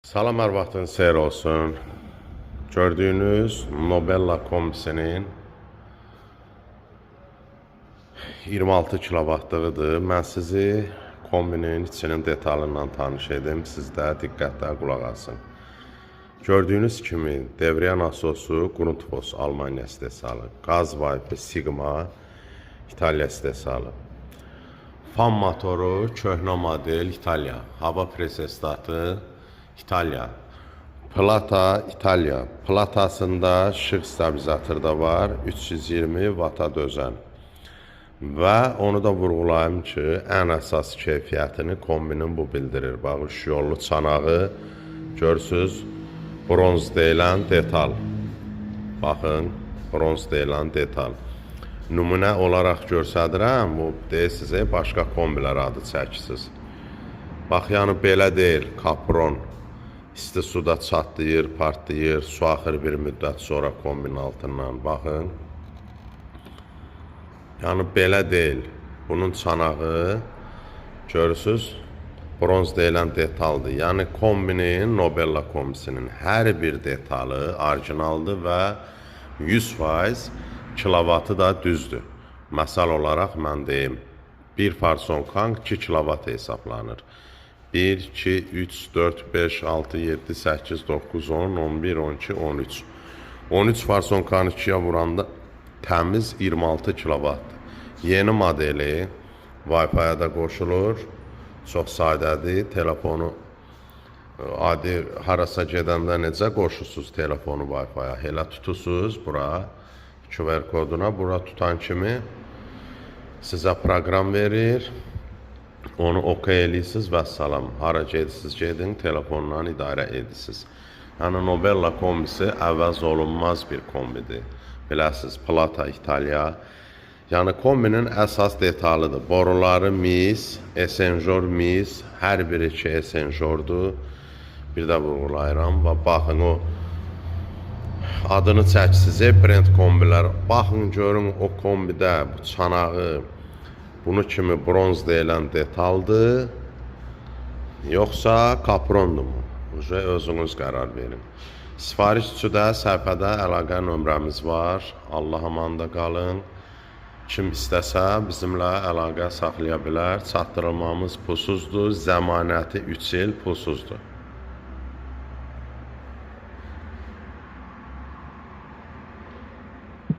Salam, hər vaxtınız xeyir olsun. Gördüyünüz Nobella kombisinin 26 kilovatlığıdır. Mən sizi kombinin içinin detalından tanış edim. Siz də diqqətlə qulaq asın. Gördüyünüz kimi devriyyə nasosu Grundfos Almanya istehsalı, qaz vaypi Sigma İtaliya istehsalı, fan motoru köhnə model İtaliya, hava presestatı İtaliya, plata İtaliya. Platasında şık stabilizator da var, 320 Watt'a dözən. Və onu da vurğulayım ki, ən əsas keyfiyyətini kombinin bu bildirir. Bax, üç yollu çanağı görürsünüz, bronz deyilən detal. Baxın, bronz deyilən detal. Nümunə olaraq göstərirəm, bu deyirsiniz, başqa kombilər adı çəkisiz. Bax, yəni belə deyil, kapron. İsti suda çatlayır, partlayır, su axır bir müddət sonra kombinin altından. Baxın. Yəni belə deyil. Bunun çanağı, görürsünüz, bronz deyilən detaldır. Yəni kombinin, Nobella kombisinin hər bir detalı orijinaldır və 100% kilovatı da düzdür. Məsəl olaraq mən deyim, bir farsonkan 2 kilovat hesablanır. 1, 2, 3, 4, 5, 6, 7, 8, 9, 10, 11, 12, 13. 13 farsonkanı 2-yə vuranda təmiz 26 kilovatdır. Yeni modeli Wi-Fi-ya da qoşulur. Çox sadədir. Telefonu adi harasa gedəndə necə qoşursunuz telefonu Wi-Fi-ya? Elə tutursunuz bura, QR koduna, bura tutan kimi sizə proqram verir. Onu okey edirsiniz və salam. Hara gedirsiniz, gedin, telefonla idarə edirsiniz. Yəni Nobella kombisi əvəz olunmaz bir kombidir. Biləsiniz, plata İtaliya. Yəni kombinin əsas detalıdır. Boruları mis, esenjor mis, hər biri ki esenjordur. Bir də vurğulayıram və baxın o adını çəkisiz, brend kombilər. Baxın, görün o kombidə bu çanağı bunu kimi bronz deyilən detaldır, yoxsa kaprondur mu? Özünüz qərar verin. Sifariş üçün də səhifədə əlaqə nömrəmiz var. Allah amanda qalın. Kim istəsə bizimlə əlaqə saxlaya bilər. Çatdırılmamız pulsuzdur, zəmanəti 3 il pulsuzdur.